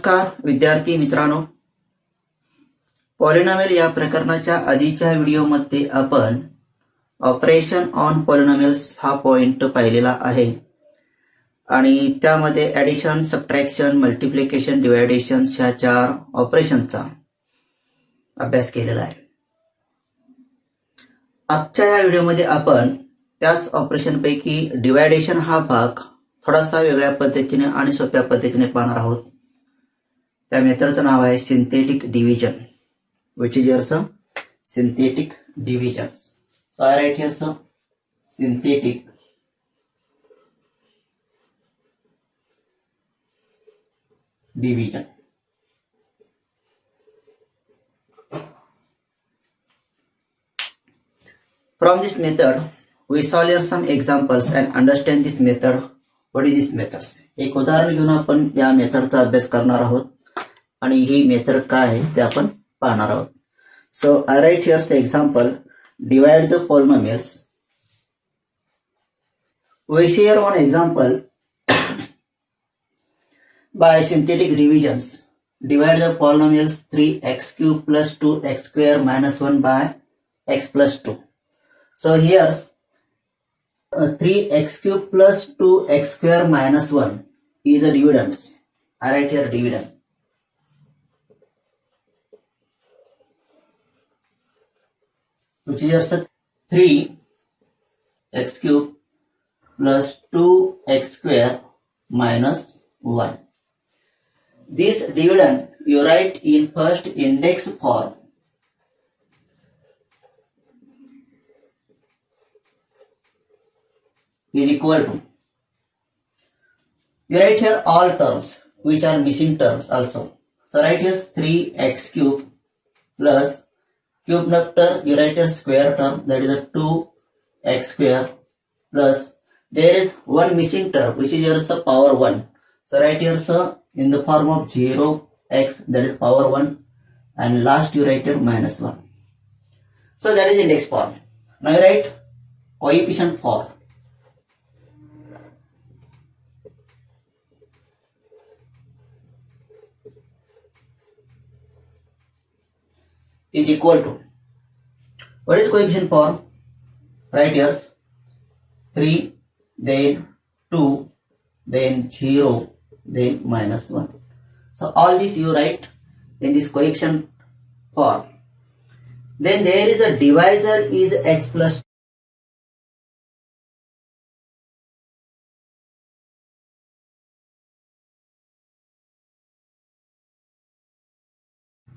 नमस्कार विद्यार्थी मित्रांनो, पॉलिनॉमियल या प्रकरणाच्या आधीच्या व्हिडिओमध्ये आपण ऑपरेशन ऑन पॉलिनॉमियल्स हा पॉइंट पाहिलेला आहे आणि त्यामध्ये ॲडिशन, सबट्रॅक्शन, मल्टिप्लिकेशन, डिव्हायडेशन ह्या 4 ऑपरेशनचा अभ्यास केलेला आहे. आजच्या या व्हिडिओमध्ये आपण त्याच ऑपरेशनपैकी डिव्हायडेशन हा भाग थोडासा वेगळ्या पद्धतीने आणि सोप्या पद्धतीने पाहणार आहोत. त्या मेथडचं नाव आहे synthetic division, which is your synthetic division. So I write here synthetic division. From this method we solve here some examples and understand this method. What is this methods? एक उदाहरण घेऊन आपण या मेथडचा अभ्यास करणार आहोत आणि ही मेथड काय आहे ते आपण पाहणार आहोत. So I write here the example, divide the polynomials. We see here one example by synthetic divisions. Divide the polynomials 3x cube plus 2x square minus 1 by x plus 2. So here 3x cube plus 2x square minus 1 is a dividend. I write here dividend. Which is just 3x cube plus 2x square minus 1. This dividend you write in first index form. Is equal to, you write here all terms which are missing terms also. So write here 3x cube plus cube after you write a square term, that is a 2x square, plus there is one missing term which is your power 1. So write here in the form of 0x, that is power 1, and last you write here minus 1. So that is index form. Now you write coefficient form. Is equal to, what is coefficient form? Write here 3, then 2, then 0, then minus 1. So all this you write in this coefficient form. Then there is a divisor is x plus 2.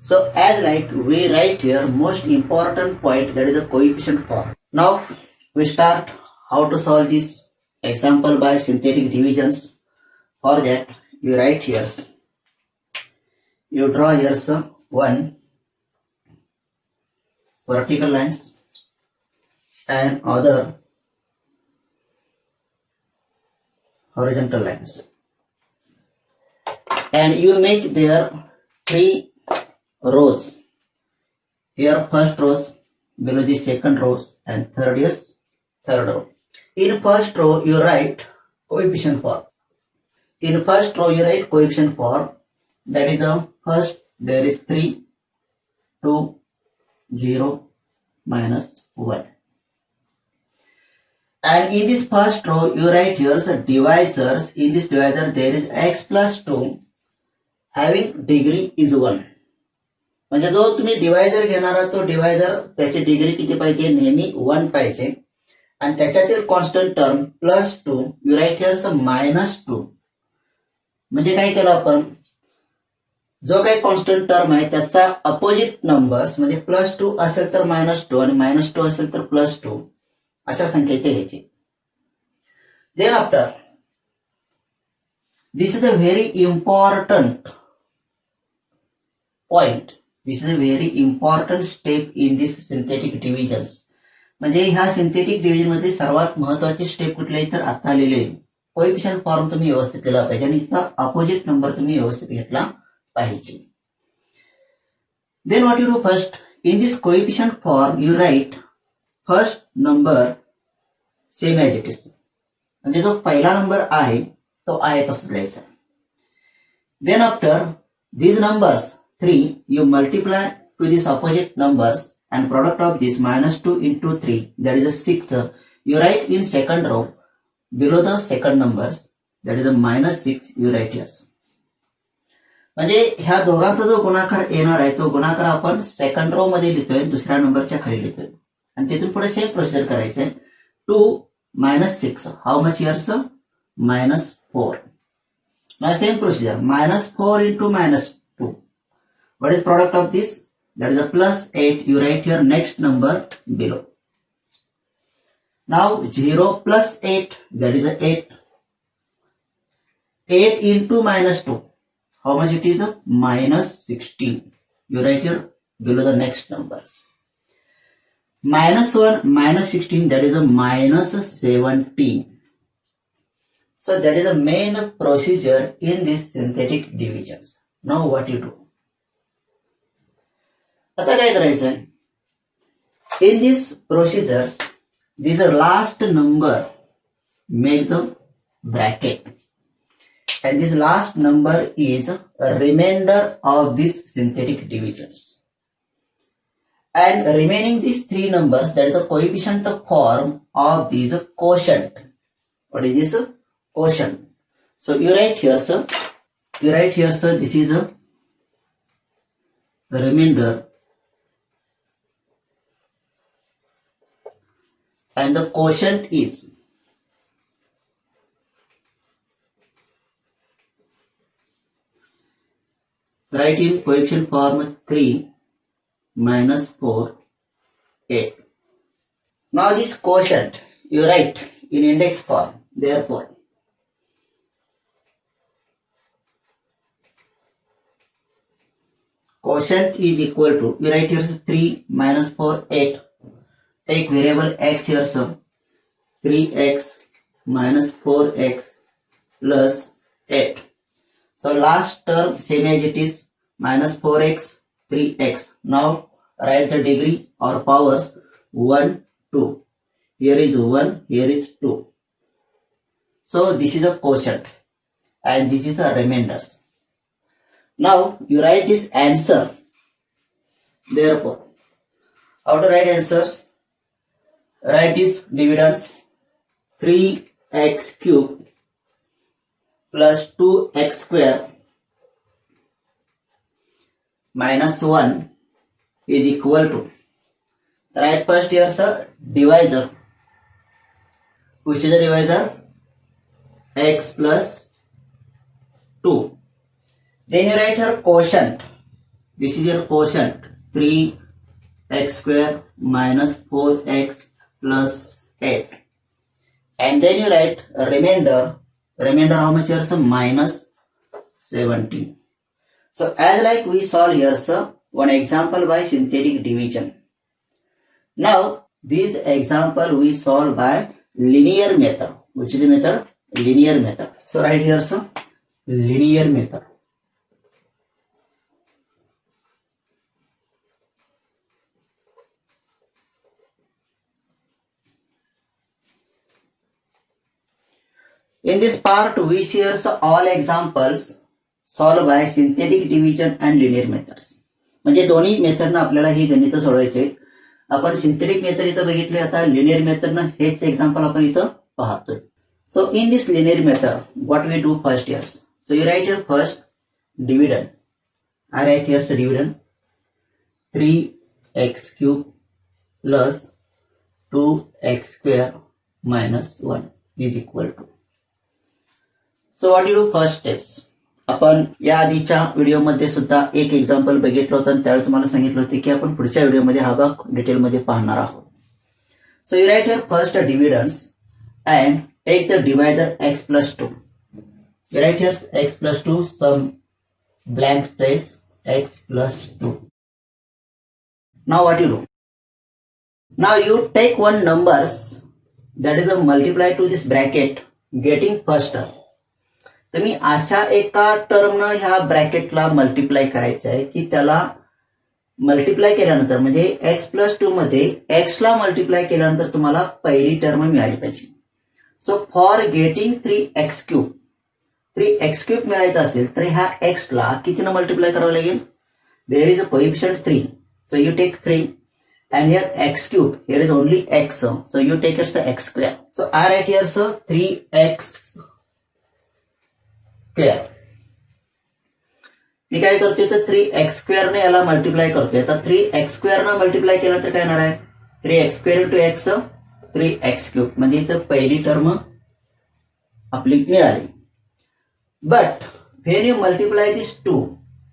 So as like we write here most important point, that is the coefficient form. Now we start how to solve this example by synthetic divisions. For that you write here, you draw here one vertical lines and other horizontal lines, and you make there 3 rows. Here first rows, below the second rows, and third is third row. In first row you write coefficient form. In first row you write coefficient form, that is the first, there is 3, 2, 0, minus 1. And in this first row you write here divisors. In this divisor there is x plus 2 having degree is 1. म्हणजे जो तुम्ही divisor घेणार आहात तो divisor त्याची degree किती पाहिजे, नेहमी 1 पाहिजे, आणि त्याच्यातील constant term plus 2 you write here minus 2. म्हणजे काय केलं आपण, जो काही कॉन्स्टंट टर्म आहे त्याचा अपोजिट नंबर्स, म्हणजे प्लस 2 असेल तर मायनस 2 आणि मायनस 2 असेल तर प्लस 2 अशा संख्या इथे घ्यायची. Then after this is a very important point. This is a very important step in this synthetic divisions. म्हणजे ह्या सिंथेटिक डिव्हिजन मध्ये सर्वात महत्वाची स्टेप कुठली आहे तर आता आलेली आहे. कोएफिशिएंट फॉर्म तुम्ही व्यवस्थित केला पाहिजे आणि इथला अपोजिट नंबर तुम्ही व्यवस्थित घेतला पाहिजे. Then what you do first, in this coefficient form you write first number same as it is. म्हणजे जो पहिला नंबर आहे तो आहे तसंच लिहायचा. Then after these numbers 3 you multiply to these opposite numbers and product of this -2 into 3 that is a 6. You write in second row below the second numbers that is a -6 you write here. म्हणजे ह्या दोघांचा जो गुणाकार येणार आहे तो गुणाकार आपण सेकंड रो मध्ये लिहितोय दुसऱ्या नंबरच्या खाली लिहितोय आणि तिथून पुढे सेम प्रोसिजर करायचंय 2 - 6 how much years -4. Now same procedure -4 into -2. What is product of this? That is a +8. You write your next number below. Now 0 plus 8 that is a 8. 8 into -2. How much it is? -16. You write here below the next numbers. -1 -16 that is a -17. So that is the main procedure in this synthetic divisions. Now what you do? आता काय करायचं? In these procedures, this last number make the bracket, and this last number is a remainder of these synthetic divisions. And remaining these three numbers, that is the coefficient form of these quotient. What is this? Quotient. So you write here, sir. You write here, sir. This is a remainder, and the quotient is write in coefficient form 3 -4 8. Now this quotient you write in index form. Therefore, quotient is equal to, you write here 3 -4 8. Take variable x here, so 3x -4x plus 8. So last term same as it is -4x 3x. Now write the degree or powers 1 2. Here is 1, here is 2. So this is a quotient and this is a remainders. Now you write this answer. Therefore, how to write answers? Write this dividends 3x cube plus 2x square minus 1 is equal to, write first here, sir, divisor. Which is the divisor? X plus 2. Then you write here quotient. This is your quotient 3x square minus 4x plus 8. And then you write a remainder. Remainder how much here, sir? -17. So as like we solve here, sir, one example by synthetic division. Now this example we solve by linear method. Which is the method? Linear method. So right here, sir, linear method. In this part, we see all examples solved by synthetic division and linear methods. म्हणजे दोन्ही मेथडनं आपल्याला ही गणितं सोडवायची आहेत. आपण synthetic method इथं बघितले, आता linear मेथडनं हेच example आपण इथं पाहतोय. So in this linear method, what we do first here? So you write here first dividend. I write here the dividend 3x cube plus 2x square minus 1 is equal to. So what you do first steps? आपण या आधीच्या व्हिडिओमध्ये सुद्धा एक example बघितलं होतं आणि त्यावेळी तुम्हाला सांगितलं होतं की आपण पुढच्या व्हिडिओमध्ये हा भाग डिटेलमध्ये पाहणार आहोत. So you write here first dividends and take the divisor x plus 2. You write here x plus 2, some blank space, x plus 2. Now what you do? Now you take one numbers that is a multiply to this bracket getting first term. तर मी अशा एका टर्मनं ह्या ब्रॅकेटला multiply करायचं आहे की त्याला multiply केल्यानंतर म्हणजे x प्लस 2 मध्ये x ला मल्टिप्लाय केल्यानंतर तुम्हाला पहिली टर्म मिळाली पाहिजे. So for getting 3x cube 3x³ मिळायचा असेल तर ह्या एक्सला कितीनं मल्टिप्लाय करावं लागेल? There is a coefficient 3, so you take 3. And here x³, here is only x, so you take as the x². So I write here so 3x². मी काय करतोय तर 3x² ने याला मल्टिप्लाय करतोय. आता 3x² ने मल्टिप्लाय केलं तर काय येणार आहे? 3x² into x 3x³ म्हणजे इथं पहिली टर्म आपली मिळाली. But when you multiply this 2,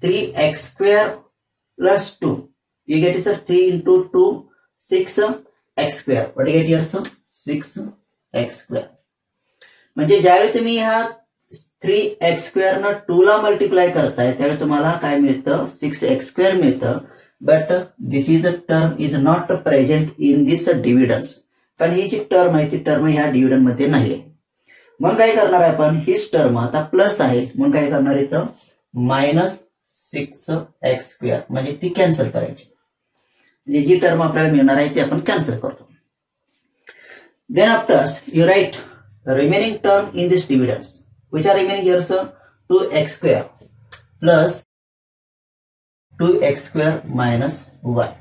3x² plus 2, you get it 3 into 2, 6x². What do you get here sir? 6x². म्हणजे ज्यावेळी तुम्ही ह्या 3x² ना 2 ला मल्टिप्लाय करताय त्यावेळी तुम्हाला काय मिळतं? 6x² मिळतं. But this is a term is not present in this dividends. पण ही जी टर्म आहे ती टर्म ह्या डिव्हिडन मध्ये नाही. मग काय करणार आहे आपण? हीच टर्म आता प्लस आहे म्हणून काय करणार इथं? -6x² म्हणजे ती कॅन्सल करायची. म्हणजे जी टर्म आपल्याला मिळणार आहे ती आपण कॅन्सल करतो. Then after you write remaining term in this dividends which are remaining here sir? 2x² plus 2x² minus 1.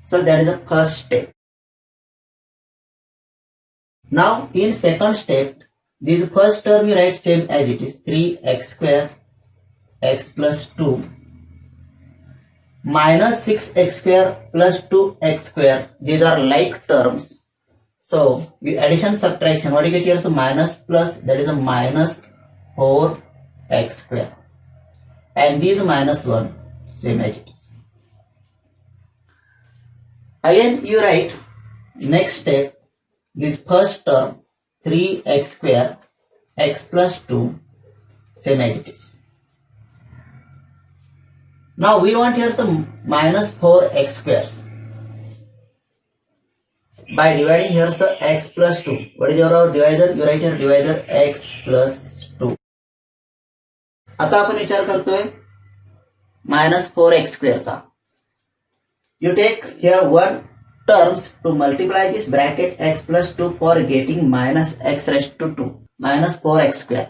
So that is the first step. Now in second step, this first term you write same as it is 3x² x plus 2 minus 6x² plus 2x². These are like terms. So you addition subtraction, what do you get here? So minus plus, that is a minus 4x². And these minus 1 same as it is. Again you write next step, this first term 3x² x plus 2 same as it is. Now we want here some minus 4x². By dividing here so x plus 2. What is your divisor? You write here divisor x plus 2. आता आपण विचार करतोय -4x² चा. You take here one terms to multiply this bracket x plus 2 for getting minus x raised to 2 -4x².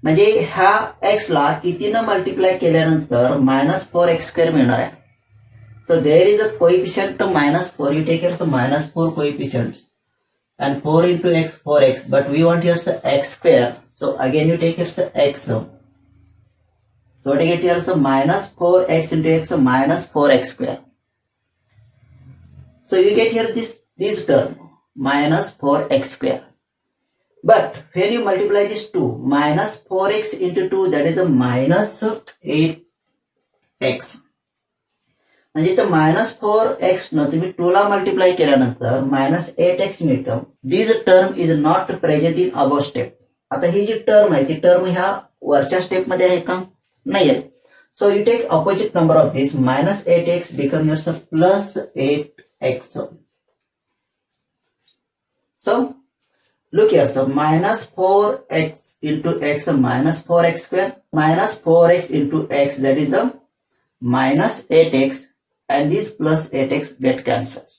म्हणजे ह्या x ला कितीनं multiply केल्यानंतर -4x² मिळणार आहे. So there is a coefficient -4. You take here so -4 coefficient and 4 into x 4x, but we want here so x². So again you take here so x. So what do you get here so -4x into x so -4x². So you get here this term -4x². But when you multiply this 2, -4x into 2, that is a -8x. म्हणजे इथं -4x न तुम्ही 2 ला multiply केल्यानंतर -8x मिळतं. This term is not present in above step. आता ही जी term आहे ती term ह्या वरच्या स्टेप मध्ये आहे का? नाही आहे. So you take opposite number of this -8x become yours +8x. So look here, so -4x into x -4x², -4x into x, that is the -8x, and this +8x get cancels.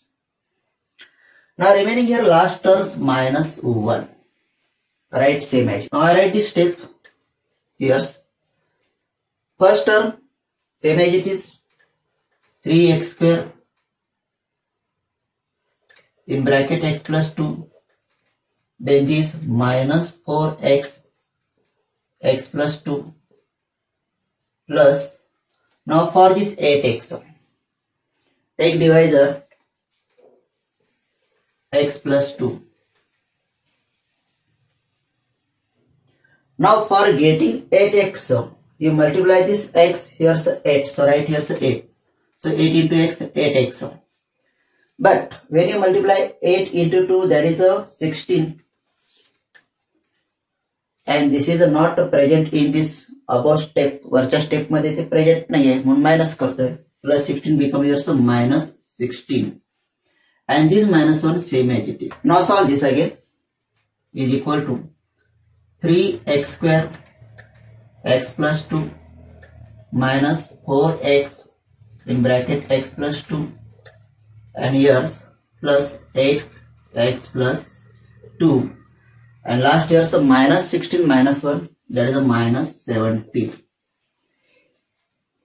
Now remaining here last terms -1. Right, same as. Now I write this step here. First term same as it is 3x² in bracket x plus 2. Then this -4x x plus 2 plus, now for this 8x, take divisor x plus 2. Now for getting 8x, you multiply this x, here's 8, so right here's 8. So 8 into x, 8x. But when you multiply 8 into 2, that is a 16. And this is not present in this above step. वरच्या step मध्ये ते present नाहीये म्हणून minus करतोय. +16 become yours -16. And this -1 same as it is. Now solve this again. Is equal to 3x² x plus 2 minus 4x in bracket x plus 2 and here plus 8x plus 2 And last here so minus 16 minus 1, that is a minus 17.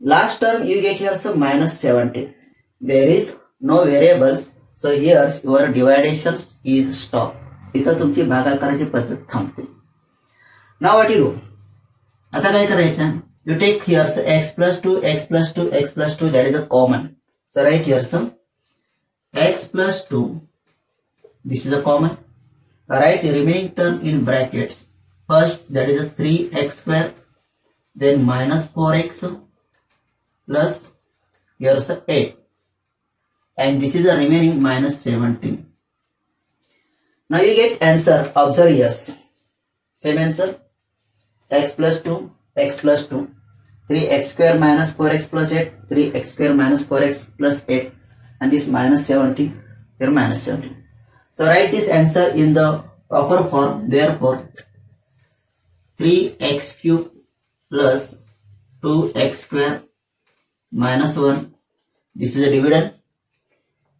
Last term you get here so minus 17. There is no variables, so here your divisions is stop. इथं तुमची भागाकाराची पद्धत थांबते. Now what you do? आता काय करायचं? You take here so x plus 2, x plus 2, x plus 2, that is a common. So write here some x plus 2, this is a common. Write remaining term in brackets. First that is a 3x square, then minus 4x plus here's a 8. And this is the remaining minus 17. Now you get answer, observe yes. Same answer, x plus 2, x plus 2. 3x square minus 4x plus 8, 3x square minus 4x plus 8, and this minus 70, here minus 70. So write this answer in the proper form, therefore 3x cube plus 2x square minus 1, this is a dividend,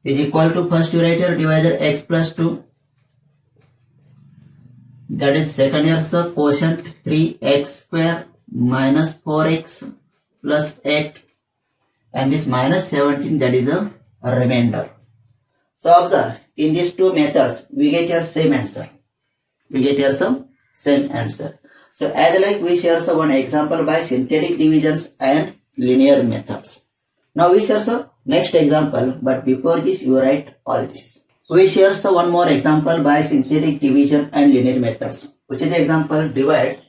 is equal to first you write here divisor x plus 2, that is second here so quotient 3x square minus 4x plus 8, and this minus 17, that is a remainder. So observe, in these two methods we get here same answer. We get here some same answer. So as like we share some one example by synthetic divisions and linear methods. Now we share some next example, but before this you write all this. We share some one more example by synthetic division and linear methods, which is example divide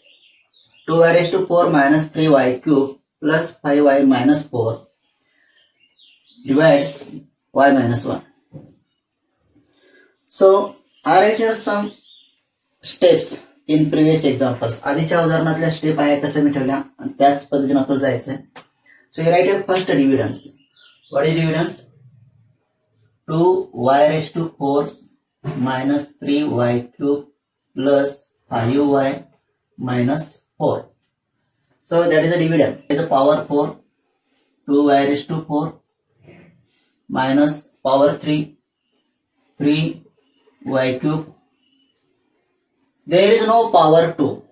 2y raised to 4 minus 3y cube plus 5y minus 4 divides y minus 1. So I write here some steps in previous examples. आधीच्या उदाहरणातल्या step आहे तसे मी ठेवल्या आणि त्याच पद्धतीने आपल्याला जायचं आहे. So you write here first dividends. What is dividends? 2y raised to 4 minus 3y cube plus 5y minus 4. So that is a dividend. It is the power 4. 2y raised to 4 minus power 3, 3y cube. There is no power 2.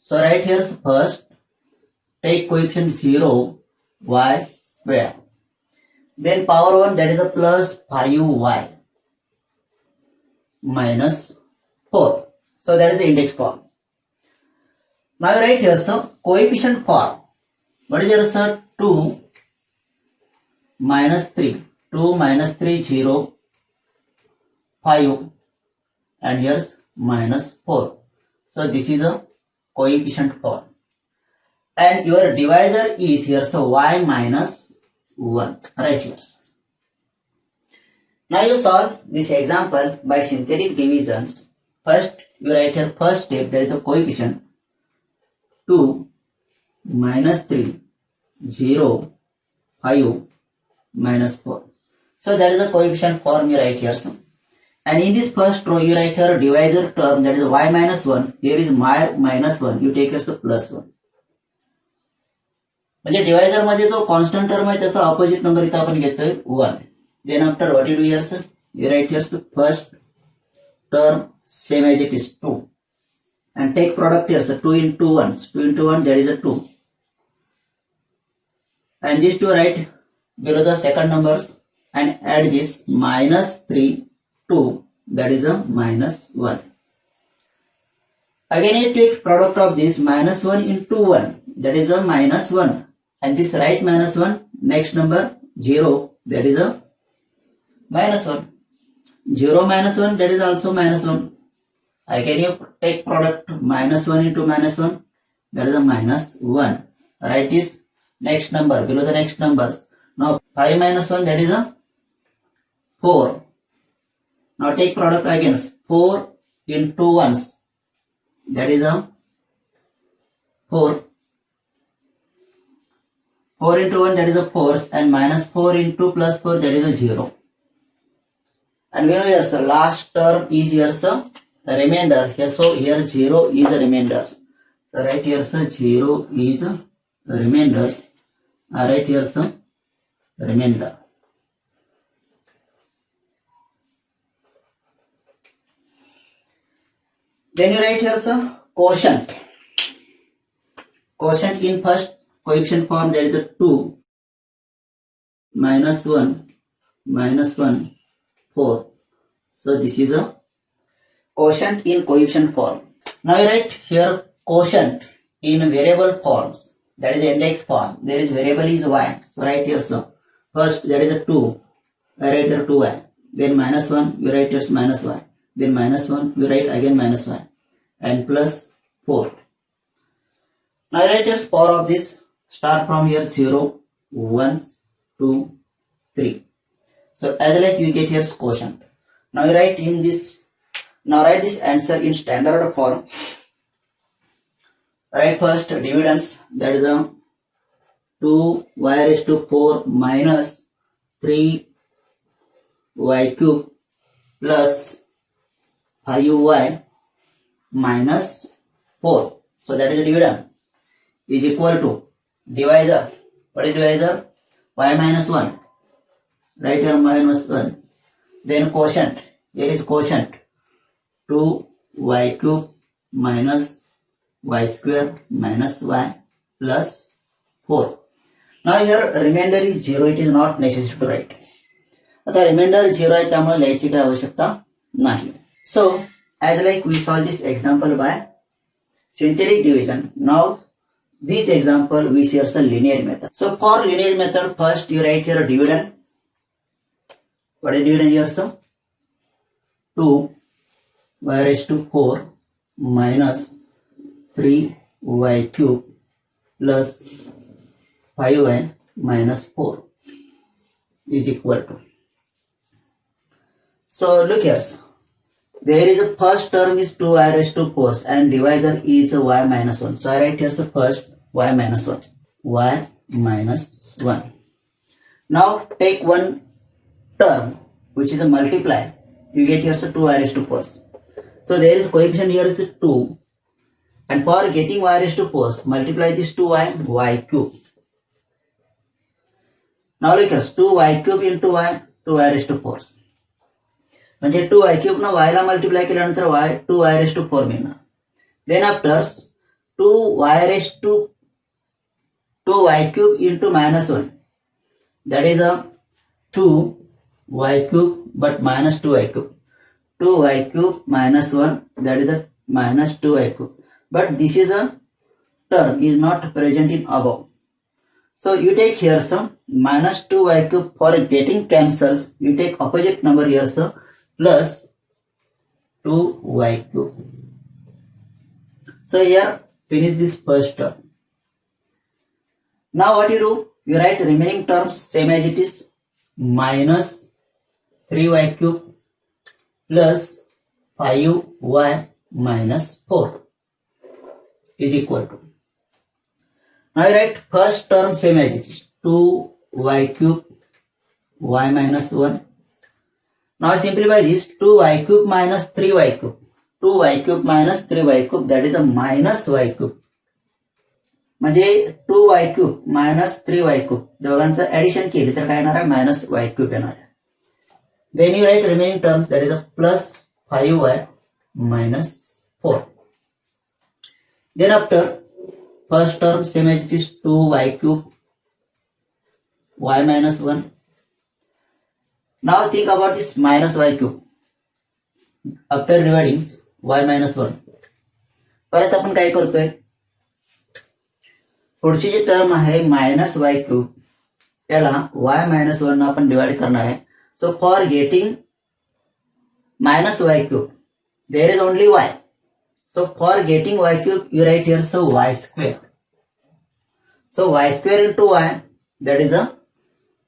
So right here first take coefficient 0, y square. Then power 1, that is a plus 5y minus 4. So that is the index form. Now write here so coefficient form. What is your sir? 2 minus 3. 2 minus 3, 0, 5, and here's minus 4. So this is a coefficient form. And your divisor is here, so y minus 1, right here. Now you solve this example by synthetic divisions. First you write here first step, that is the coefficient 2 minus 3, 0, 5, minus 4. So that is the coefficient form you write here. And in this first row you write here divisor term, that is y minus 1. Here is y minus 1. You take here so plus 1. म्हणजे divisor मध्ये जो constant term आहे त्याचा opposite number इथं आपण घेतोय 1. Then after what you do here sir? You write here first term same as it is 2 and take product here, so 2 into 1, 2 into 1, that is a 2, and these two write below the second numbers and add this minus 3, 2, that is a minus 1. Again you take product of this minus 1 into 1, that is a minus 1, and this right minus 1, next number 0, that is a minus 1. 0 minus 1, that is also minus 1. Again you take product minus 1 into minus 1, that is a minus 1. Write this next number below the next numbers. Now 5 minus 1, that is a 4. Now take product again, 4 into 1, that is a 4. 4 into 1, that is a 4, and minus 4 into plus 4, that is a 0. And we know here the last term is here so remainder here, so here 0 is the remainder. So right here so 0 is the remainder. Right here so remainder. Then you write here some quotient. Quotient in first coefficient form, there is a 2 minus 1 minus 1 4. So this is a quotient in coefficient form. Now you write here quotient in variable forms, that is index form. There is variable is y. So write here so first there is a 2, I write here 2y. Then minus 1, you write here minus y. Then minus 1, you write again minus y. And plus 4. Now write here power of this. Start from here 0, 1, 2, 3. So as like you get here quotient. Now you write in this. Now write this answer in standard form. Write first dividends, that is a 2y raised to 4 minus 3y cube plus 5y minus 4. So that is the dividend is equal to divisor. What is divisor? Y minus 1. Write here minus 1. Then quotient. Here is quotient. 2y cube minus y square minus y plus 4. Now here remainder is 0. It is not necessary to write. आता remainder 0 आहे त्यामुळे लिहायची काही आवश्यकता नाही. So as like we solve this example by synthetic division. Now this example we share a linear method. So for linear method, first you write here a dividend. What is dividend here? So 2y raised to 4 minus 3y cube plus 5y minus 4 is equal to. So look here. There is a first term is 2y raised to 4 and divisor is y minus 1. So I write here the first y minus 1. Y minus 1. Now take one term which is a multiply. You get here so 2y raised to 4. So there is coefficient here is 2. And for getting y raised to 4, multiply this 2y, y cube. Now look here, 2y cube into y, 2y raised to 4. म्हणजे 2y cube ना y ला multiply केल्यानंतर y 2y raised to 4 मिळणार. Then after 2y raised to 2y cube into minus 1. That is a 2y cube but minus 2y cube. 2y cube minus 1, that is a minus 2y cube. But this is a term is not present in above. So you take here some minus 2y cube for getting cancels. You take opposite number here so plus 2y cube. So here finish this first term. Now what you do? You write remaining terms same as it is, minus 3y cube plus 5y minus 4 is equal to. Now you write first term same as it is, 2y cube y minus 1. Now simplify this, 2y cube minus 3y cube. 2y cube minus 3y cube, that is a minus y cube. म्हणजे 2y cube minus 3y cube दोघांचं addition केली तर काय येणार आहे, minus y cube येणार आहे. Then you write remaining terms, that is a plus 5y minus 4. Then after first term same as it is, 2y cube y minus 1. Now think about this minus y cube. After dividing y minus 1. परत आपण काय करतोय, पुढची जी term आहे minus वाय cube त्याला y minus 1 आपण divide करणार आहे. So for getting minus y cube there is only y. So for getting y cube you write here so y square. So y square into y, that is a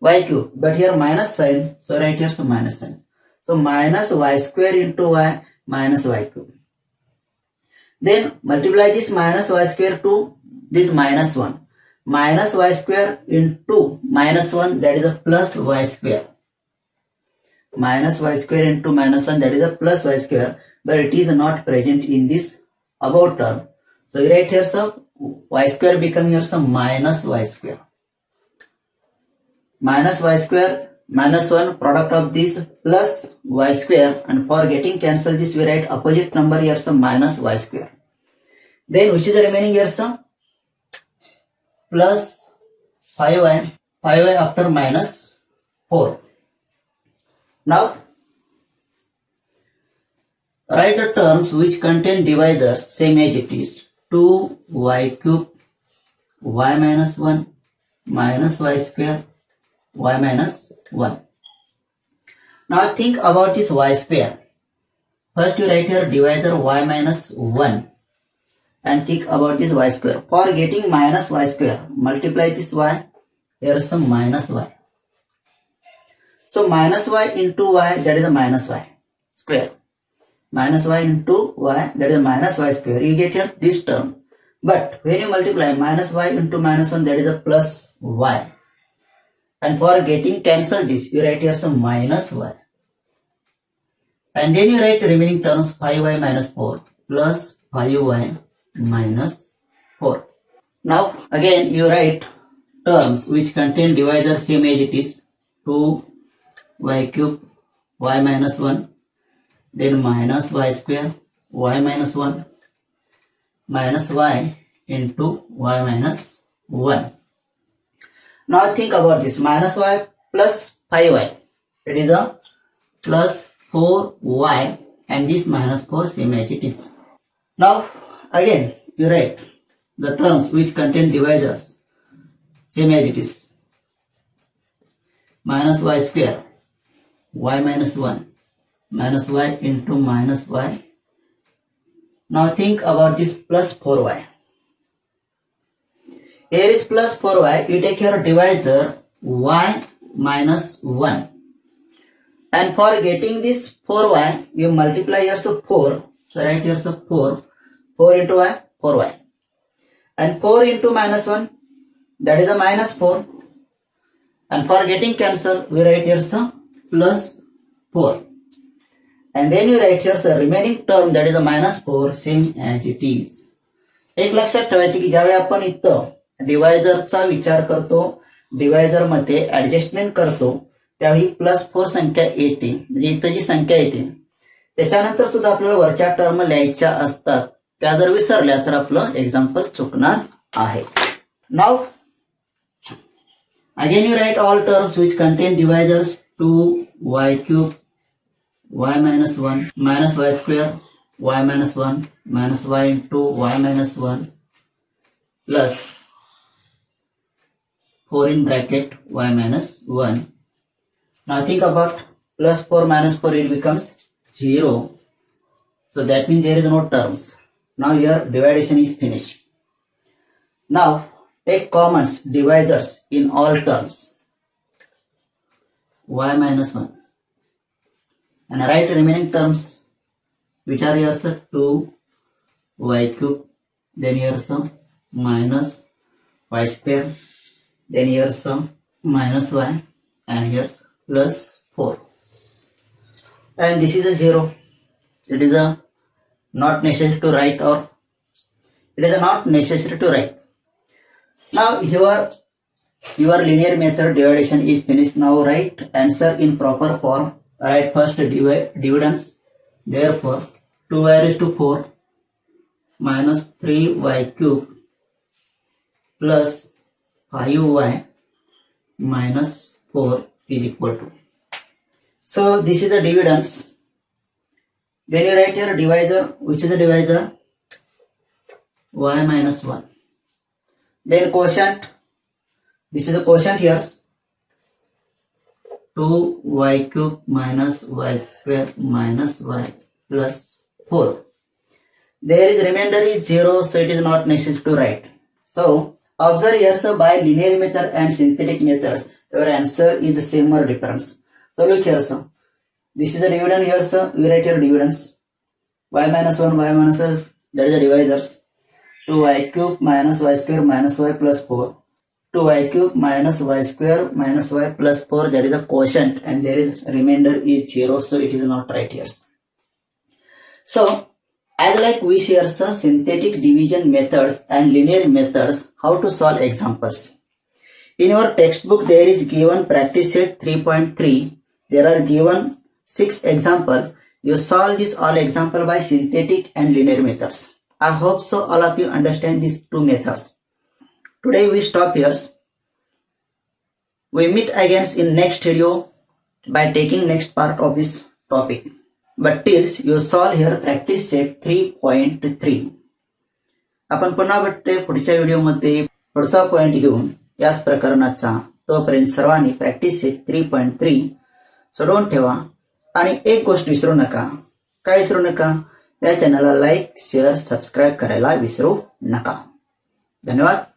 y cube, but here minus sign, so write here some minus sign. So minus y square into y minus y cube. Then multiply this minus y square to this minus 1. Minus y square into minus 1, that is a plus y square. Minus y square into minus 1, that is a plus y square, but it is not present in this above term. So you write here so y square become here some minus y square. Minus y square minus 1 product of this plus y square, and for getting cancel this we write opposite number here, so minus y square. Then which is the remaining here, so plus 5y after minus 4. Now write the terms which contain divisors same as it is. 2y cube y minus 1 minus y square y minus 1. Now think about this y square. First you write here divisor y minus 1 and think about this y square. For getting minus y square, multiply this y, here is some minus y. So minus y into y, that is a minus y square. Minus y into y, that is a minus y square. You get here this term. But when you multiply minus y into minus 1, that is a plus y. And for getting cancel this, you write here some minus y. And then you write remaining terms 5y minus 4 plus 5y minus 4. Now again you write terms which contain divisor same as it is. 2y cube y minus 1, then minus y square y minus 1 minus y into y minus 1. Now think about this, minus y plus 5y, it is a plus 4y, and this minus 4 same as it is. Now again you write the terms which contain divisors same as it is. Minus y square y minus 1 minus y into minus y. Now think about this plus 4y. Here is plus 4y, you take your divisor y minus 1. And for getting this 4y, you multiply here, so 4. So write here, so 4. 4 into y, 4y. And 4 into minus 1, that is a minus 4. And for getting cancel, we write here, so plus 4. And then you write here, so remaining term, that is a minus 4, same as it is. एक लक्षात ठेवायचे की ज्यावेळी आपण इथं डिवायझरचा विचार करतो, divisor मध्ये ऍडजस्टमेंट करतो, त्यावेळी प्लस 4 संख्या येते. म्हणजे इथं जी संख्या येते त्याच्यानंतर सुद्धा आपल्याला वरच्या टर्म लिहायच्या असतात. त्या जर विसरल्या तर आपलं एक्झाम्पल चुकणार आहे. Now again you right all terms which contain divisors 2y cube y minus 1 minus y square y minus 1 minus y into y minus 1 plus 4 in bracket y minus 1. Now think about plus 4 minus 4, it becomes 0. So that means there is no terms. Now your division is finished. Now take commons, divisors in all terms. Y minus 1. And write remaining terms which are here, so 2y cube, then here some minus y square, then here some minus y, and here plus 4. And this is a 0. It is a not necessary to write, or it is a not necessary to write. Now your linear method division is finished. Now write answer in proper form. Write first dividends. Therefore 2y raised to 4 minus 3y cube plus 5y minus 4 is equal to. So this is the dividends. Then you write your divisor. Which is the divisor? Y minus 1. Then quotient. This is the quotient here. 2y cube minus y square minus y plus 4. There is remainder is 0, so it is not necessary to write. So observe here, so by linear method and synthetic methods, your answer is the same or different. So look here, so this is the dividend here, so we write your dividends. Y minus 1, y minus 1, that is the divisors. 2y cube minus y square minus y plus 4. 2y cube minus y square minus y plus 4, that is the quotient, and there is remainder is 0, so it is not right here. So as like we share synthetic division methods and linear methods, how to solve examples. In your textbook, there is given practice set 3.3. There are given 6 examples. You solve this all example by synthetic and linear methods. I hope so all of you understand these two methods. Today we stop here. We meet again in next video by taking next part of this topic. But till you solve here practice set 3.3. आपण पुन्हा भेटते पुढच्या व्हिडिओमध्ये पुढचा point घेऊन याच प्रकरणाचा. तोपर्यंत सर्वांनी प्रॅक्टिस सेट 3.3 सोडवून ठेवा आणि एक गोष्ट विसरू नका. काय विसरू नका? या चॅनलला लाईक शेअर सबस्क्राईब करायला विसरू नका. धन्यवाद.